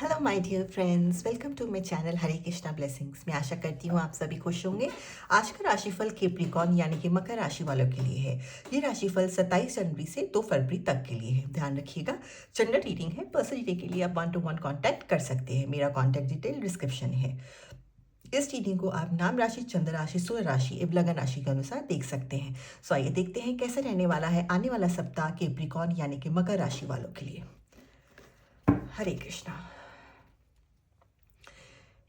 Hello my dear friends, welcome to my channel Hare Krishna blessings. मैं आशा करती हूँ आप सभी खुश होंगे। आज का राशिफल कैप्रिकॉर्न यानी कि मकर राशि वालों के लिए है। ये राशिफल 27 जनवरी से 2 फरवरी तक के लिए है। ध्यान रखिएगा, जनरल रीडिंग है। पर्सनल रीडिंग के लिए आप 1-to-1 कॉन्टैक्ट कर सकते हैं। मेरा कॉन्टैक्ट डिटेल डिस्क्रिप्शन में है। इस रीडिंग को आप नाम राशि, चंद्र राशि, सूर्य राशि एवं लगन राशि के अनुसार देख सकते हैं। सो आइए देखते हैं कैसे रहने वाला है आने वाला सप्ताह कैप्रिकॉर्न यानी कि मकर राशि वालों के लिए। हरे कृष्णा।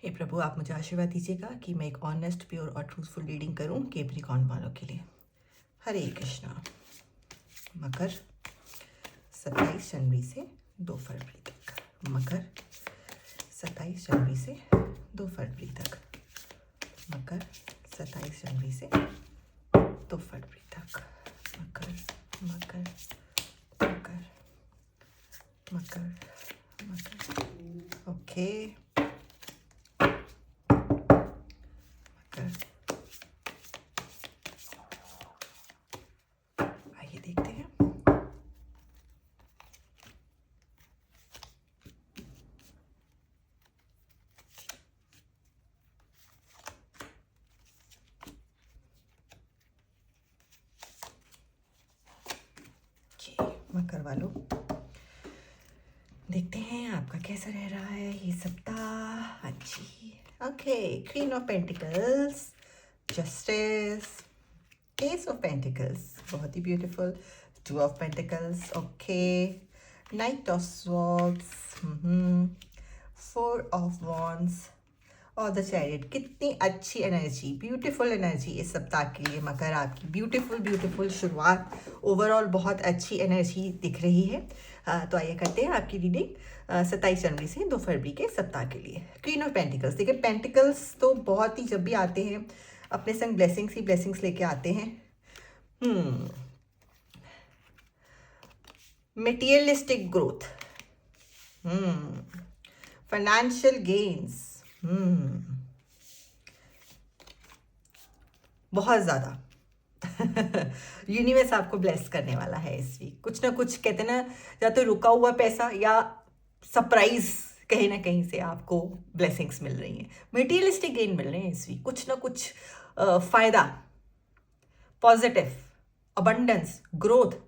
हे प्रभु, आप मुझे आशीर्वाद दीजिएगा कि मैं एक ऑनेस्ट, प्योर और ट्रूथफुल रीडिंग करूं कैप्रिकॉर्न वालों के लिए। हरे कृष्णा। मकर 27 जनवरी से 2 फरवरी तक। मकर 27 जनवरी से 2 फरवरी तक। मकर 27 जनवरी से 2 फरवरी तक। मकर मकर मकर मकर मकर ओके। आइए देखते हैं। मकर वालों, देखते हैं आपका कैसा रह रहा है ये सप्ताह। अच्छी okay. Queen of pentacles, justice, ace of pentacles, बहुत ही beautiful. 2 of pentacles, okay. Knight of swords, 4 of wands और द चैरियट। कितनी अच्छी एनर्जी, ब्यूटीफुल एनर्जी इस सप्ताह के लिए मकर। आपकी ब्यूटीफुल शुरुआत, ओवरऑल बहुत अच्छी एनर्जी दिख रही है। तो आइए करते हैं आपकी रीडिंग 27 जनवरी से 2 फरवरी के सप्ताह के लिए। क्वीन ऑफ पेंटिकल्स, देखिए पेंटिकल्स तो बहुत ही, जब भी आते हैं अपने संग ब्लेसिंग्स ही ब्लेसिंग्स लेके आते हैं। मटेरियलिस्टिक ग्रोथ, फाइनेंशियल गेन्स, बहुत ज़्यादा यूनिवर्स आपको ब्लेस करने वाला है इस वीक। कुछ ना कुछ कहते हैं ना, या तो रुका हुआ पैसा या सरप्राइज कहीं ना कहीं से आपको ब्लेसिंग्स मिल रही हैं। मटेरियलिस्टिक गेन मिल रहे हैं इस वीक, कुछ ना कुछ फायदा, पॉजिटिव, अबंडेंस, ग्रोथ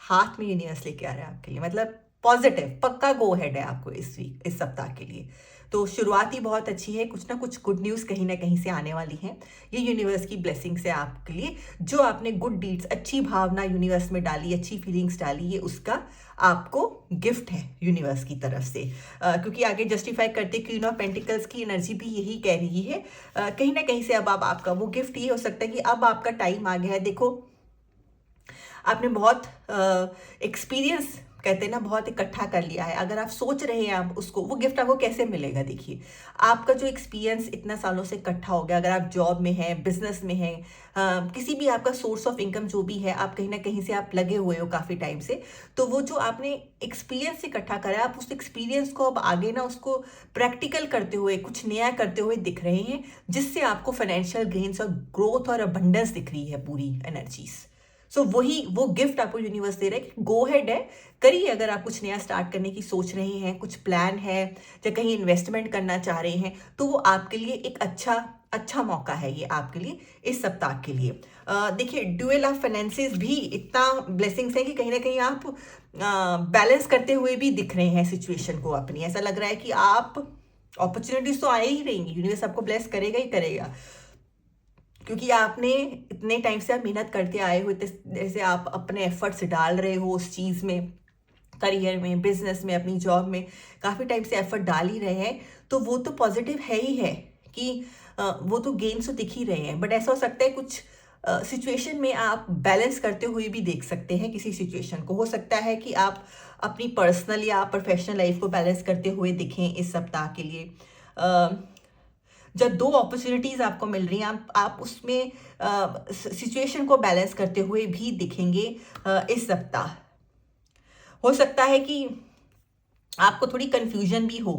हाथ में यूनिवर्स लेके आ रहा है आपके लिए। मतलब पॉजिटिव, पक्का गो हेड है आपको इस वीक, इस सप्ताह के लिए। तो शुरुआत ही बहुत अच्छी है। कुछ ना कुछ गुड न्यूज़ कहीं ना कहीं से आने वाली है। ये यूनिवर्स की ब्लेसिंग्स है आपके लिए। जो आपने गुड डीड्स, अच्छी भावना यूनिवर्स में डाली, अच्छी फीलिंग्स डाली, ये उसका आपको गिफ्ट है यूनिवर्स की तरफ से। क्योंकि आगे जस्टिफाई करते क्वीन ऑफ पेंटिकल्स की एनर्जी भी यही कह रही है। कहीं ना कहीं से अब आपका वो गिफ्ट ये हो सकता है कि अब आपका टाइम आ गया है। देखो, आपने बहुत एक्सपीरियंस, कहते हैं ना, बहुत इकट्ठा कर लिया है। अगर आप सोच रहे हैं आप उसको, वो गिफ्ट आपको कैसे मिलेगा। देखिए, आपका जो एक्सपीरियंस इतना सालों से इकट्ठा हो गया, अगर आप जॉब में हैं, बिजनेस में हैं, किसी भी आपका सोर्स ऑफ इनकम जो भी है, आप कहीं ना कहीं से आप लगे हुए हो काफ़ी टाइम से। तो वो जो आपने एक्सपीरियंस इकट्ठा करा है, आप उस एक्सपीरियंस को अब आगे ना उसको प्रैक्टिकल करते हुए, कुछ नया करते हुए दिख रहे हैं, जिससे आपको फाइनेंशियल गेन्स और ग्रोथ और अबंडेंस दिख रही है पूरी एनर्जीज। सो वही वो गिफ्ट आपको यूनिवर्स दे रहा है कि गो हेड है, करिए। अगर आप कुछ नया स्टार्ट करने की सोच रहे हैं, कुछ प्लान है, या कहीं इन्वेस्टमेंट करना चाह रहे हैं, तो वो आपके लिए एक अच्छा मौका है ये आपके लिए इस सप्ताह के लिए। देखिए, ड्यूअल ऑफ फाइनेंसेस भी इतना ब्लेसिंग्स है कि कहीं ना कहीं आप बैलेंस करते हुए भी दिख रहे हैं सिचुएशन को अपनी। ऐसा लग रहा है कि आप, अपॉर्चुनिटीज तो आ ही रहेंगी, यूनिवर्स आपको ब्लेस करेगा ही करेगा, क्योंकि आपने इतने टाइम से आप मेहनत करते आए हो, जैसे आप अपने एफर्ट्स डाल रहे हो उस चीज़ में, करियर में, बिजनेस में, अपनी जॉब में काफ़ी टाइम से एफर्ट डाल ही रहे हैं। तो वो तो पॉजिटिव है ही है कि वो तो गेन्स तो दिख ही रहे हैं। बट ऐसा हो सकता है कुछ सिचुएशन में आप बैलेंस करते हुए भी देख सकते हैं किसी सिचुएशन को। हो सकता है कि आप अपनी पर्सनल या प्रोफेशनल लाइफ को बैलेंस करते हुए दिखें इस सप्ताह के लिए। जब 2 अपॉर्चुनिटीज़ आपको मिल रही हैं, आप उसमें सिचुएशन को बैलेंस करते हुए भी दिखेंगे इस सप्ताह। हो सकता है कि आपको थोड़ी कंफ्यूजन भी हो,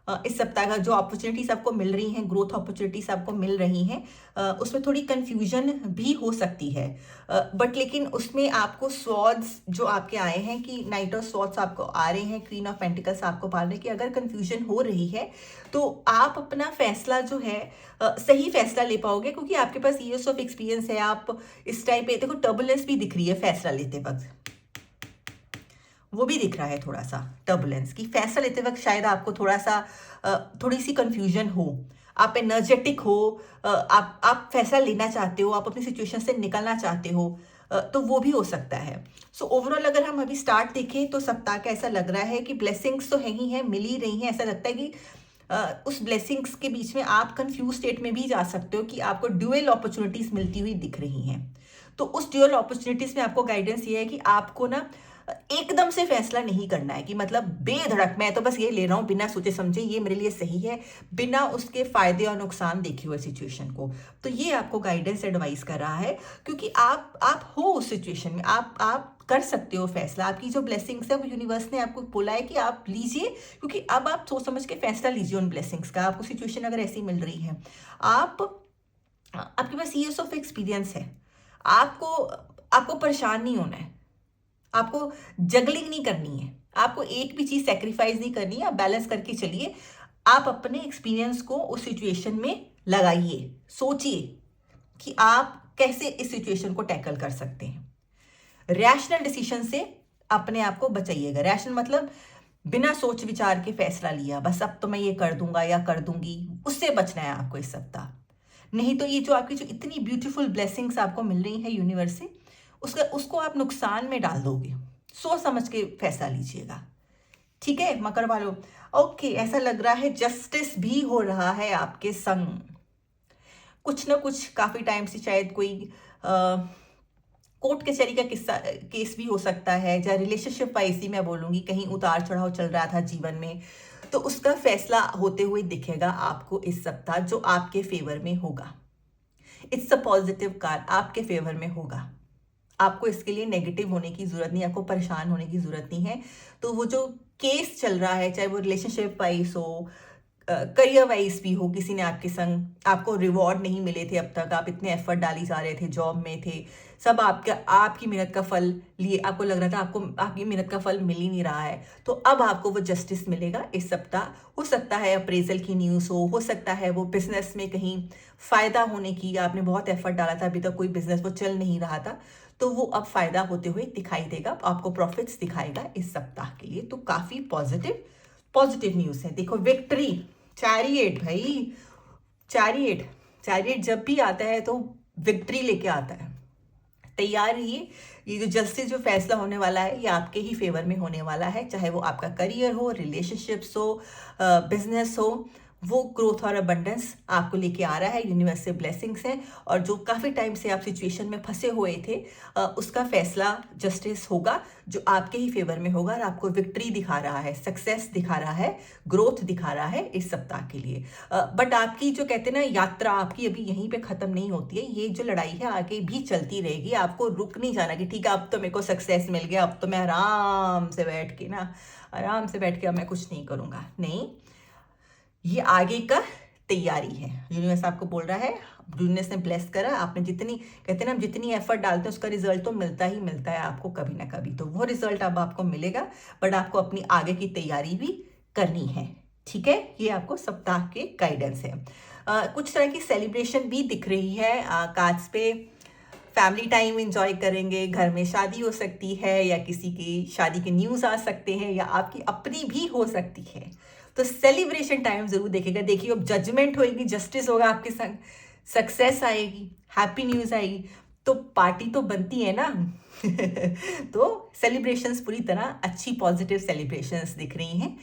इस सप्ताह का जो अपॉर्चुनिटीज आपको मिल रही हैं, ग्रोथ अपॉर्चुनिटीज आपको मिल रही हैं, उसमें थोड़ी कंफ्यूजन भी हो सकती है, बट लेकिन उसमें आपको स्वॉर्ड्स जो आपके आए हैं कि नाइट ऑफ स्वॉर्ड्स आपको आ रहे हैं, क्वीन ऑफ पेंटिकल्स आपको पा रहे हैं कि अगर कंफ्यूजन हो रही है तो आप अपना फैसला जो है सही फैसला ले पाओगे, क्योंकि आपके पास ईयर्स ऑफ एक्सपीरियंस है। आप इस टाइम पे देखो, टर्बुलेंस भी दिख रही है फैसला लेते वक्त, वो भी दिख रहा है थोड़ा सा टर्बुलेंस की। फैसला लेते वक्त शायद आपको थोड़ा सा थोड़ी सी कंफ्यूजन हो, आप एनर्जेटिक हो, आप फैसला लेना चाहते हो, आप अपनी सिचुएशन से निकलना चाहते हो, तो वो भी हो सकता है। सो ओवरऑल अगर हम अभी स्टार्ट देखें तो सप्ताह का ऐसा लग रहा है कि ब्लेसिंग्स तो है ही हैं, मिल ही रही हैं। ऐसा लगता है कि उस ब्लेसिंग्स के बीच में आप कंफ्यूज स्टेट में भी जा सकते हो कि आपको ड्यूअल अपॉर्चुनिटीज मिलती हुई दिख रही हैं। तो उस ड्यूअल अपॉर्चुनिटीज में आपको गाइडेंस ये है कि आपको ना एकदम से फैसला नहीं करना है कि मतलब बेधड़क मैं तो बस ये ले रहा हूँ बिना सोचे समझे, ये मेरे लिए सही है, बिना उसके फायदे और नुकसान देखे हुए सिचुएशन को। तो ये आपको गाइडेंस एडवाइस कर रहा है, क्योंकि आप हो उस सिचुएशन में, आप कर सकते हो फैसला। आपकी जो ब्लेसिंग्स है वो यूनिवर्स ने आपको बोला है कि आप लीजिए, क्योंकि अब आप सोच समझ के फैसला लीजिए उन ब्लेसिंग्स का। आपको सिचुएशन अगर ऐसी मिल रही है, आप आपके पास ईयर्स ऑफ एक्सपीरियंस है, आपको आपको परेशान नहीं होना है, आपको जगलिंग नहीं करनी है, आपको एक भी चीज सेक्रीफाइस नहीं करनी है, आप बैलेंस करके चलिए। आप अपने एक्सपीरियंस को उस सिचुएशन में लगाइए, सोचिए कि आप कैसे इस सिचुएशन को टैकल कर सकते हैं। रैशनल डिसीजन से अपने आप को बचाइएगा। रैशनल मतलब बिना सोच विचार के फैसला लिया, बस अब तो मैं ये कर दूंगा या कर दूंगी, उससे बचना है आपको इस सप्ताह। नहीं तो ये जो आपकी जो इतनी ब्यूटीफुल ब्लेसिंग्स आपको मिल रही है यूनिवर्स से, उसको आप नुकसान में डाल दोगे। सोच समझ के फैसला लीजिएगा, ठीक है मकर वालों। ओके, ऐसा लग रहा है जस्टिस भी हो रहा है आपके संग। कुछ ना कुछ काफी टाइम से शायद कोई कोर्ट कचहरी का किस्सा केस भी हो सकता है, या रिलेशनशिप वाइज ही मैं बोलूंगी, कहीं उतार चढ़ाव चल रहा था जीवन में, तो उसका फैसला होते हुए दिखेगा आपको इस सप्ताह, जो आपके फेवर में होगा। इट्स अ पॉजिटिव कार्ड, आपके फेवर में होगा। आपको इसके लिए नेगेटिव होने की जरूरत नहीं, आपको परेशान होने की जरूरत नहीं है। तो वो जो केस चल रहा है, चाहे वो रिलेशनशिप वाइज हो, करियर वाइज भी हो, किसी ने आपके संग, आपको रिवॉर्ड नहीं मिले थे अब तक, आप इतने एफर्ट डाली जा रहे थे, जॉब में थे, सब आपकी मेहनत का फल लिए, आपको लग रहा था आपको आपकी मेहनत का फल मिल ही नहीं रहा है, तो अब आपको वो जस्टिस मिलेगा इस सप्ताह। हो सकता है अप्रेजल की न्यूज़ हो सकता है वो बिजनेस में कहीं फायदा होने की, आपने बहुत एफर्ट डाला था, अभी तक कोई बिजनेस वो चल नहीं रहा था, तो वो अब फायदा होते हुए दिखाई देगा, आपको प्रॉफिट्स दिखाएगा इस सप्ताह के लिए। तो काफी पॉजिटिव पॉजिटिव न्यूज है। देखो विक्ट्री, चैरियट भाई, चैरियट, चैरियट जब भी आता है तो विक्ट्री लेके आता है। तैयार रहिए, ये जो जस्टिस जो फैसला होने वाला है ये आपके ही फेवर में होने वाला है, चाहे वो आपका करियर हो, रिलेशनशिप्स हो, बिजनेस हो, वो ग्रोथ और अबंडेंस आपको लेके आ रहा है। यूनिवर्स से ब्लेसिंग्स हैं, और जो काफ़ी टाइम से आप सिचुएशन में फंसे हुए थे, उसका फैसला जस्टिस होगा जो आपके ही फेवर में होगा, और आपको विक्ट्री दिखा रहा है, सक्सेस दिखा रहा है, ग्रोथ दिखा रहा है इस सप्ताह के लिए। बट आपकी जो कहते हैं ना यात्रा आपकी अभी यहीं पे ख़त्म नहीं होती है, ये जो लड़ाई है आगे भी चलती रहेगी। आपको रुक नहीं जाना कि ठीक है अब तो मेरे को सक्सेस मिल गया, अब तो मैं आराम से बैठ के ना, आराम से बैठ के अब मैं कुछ नहीं करूँगा। नहीं, ये आगे का तैयारी है। यूनिवर्स आपको बोल रहा है, यूनिवर्स ने ब्लेस करा, आपने जितनी कहते हैं ना, हम जितनी एफर्ट डालते हैं उसका रिजल्ट तो मिलता ही मिलता है आपको कभी ना कभी, तो वो रिजल्ट अब आपको मिलेगा, बट आपको अपनी आगे की तैयारी भी करनी है, ठीक है। ये आपको सप्ताह के गाइडेंस है। कुछ तरह की सेलिब्रेशन भी दिख रही है कार्ड्स पे। फैमिली टाइम एंजॉय करेंगे, घर में शादी हो सकती है, या किसी की शादी के न्यूज़ आ सकते हैं, या आपकी अपनी भी हो सकती है, तो सेलिब्रेशन टाइम जरूर देखेगा। देखिए अब जजमेंट होएगी, जस्टिस होगा आपके संग, सक्सेस आएगी, हैप्पी न्यूज़ आएगी, तो पार्टी तो बनती है ना। तो सेलिब्रेशंस पूरी तरह अच्छी पॉजिटिव सेलिब्रेशंस दिख रही हैं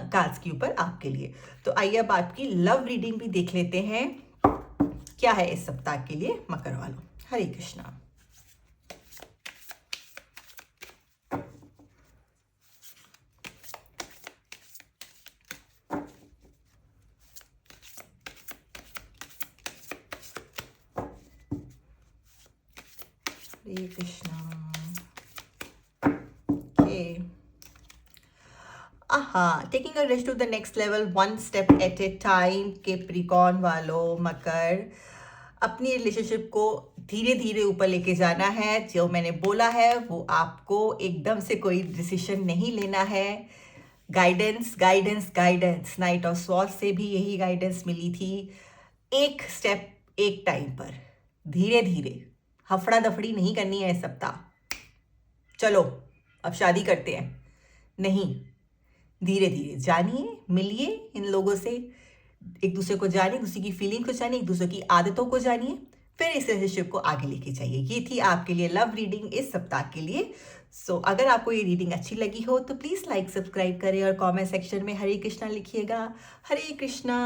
कार्ड्स के ऊपर आपके लिए। तो आइए अब आपकी लव रीडिंग भी देख लेते हैं, क्या है इस सप्ताह के लिए मकर वालों। Hare Krishna. Hare Krishna. Okay, taking a reach to the next level, one step at a time. Capricorn वालों, मकर, अपनी रिलेशनशिप को धीरे धीरे ऊपर लेके जाना है। जो मैंने बोला है वो आपको एकदम से कोई डिसीजन नहीं लेना है। Guidance guidance guidance, night of swords से भी यही गाइडेंस मिली थी। एक स्टेप एक टाइम पर, धीरे धीरे, हफड़ा दफड़ी नहीं करनी है इस सप्ताह। चलो अब शादी करते हैं, नहीं, धीरे धीरे जानिए, मिलिए इन लोगों से, एक दूसरे को जानिए, दूसरे की फीलिंग को जानिए, एक दूसरे की आदतों को जानिए, फिर इस रिलेशनशिप को आगे लेके जाइए। ये थी आपके लिए लव रीडिंग इस सप्ताह के लिए। अगर आपको ये रीडिंग अच्छी लगी हो तो प्लीज़ लाइक सब्सक्राइब करें और कमेंट सेक्शन में हरे कृष्णा लिखिएगा। हरे कृष्णा।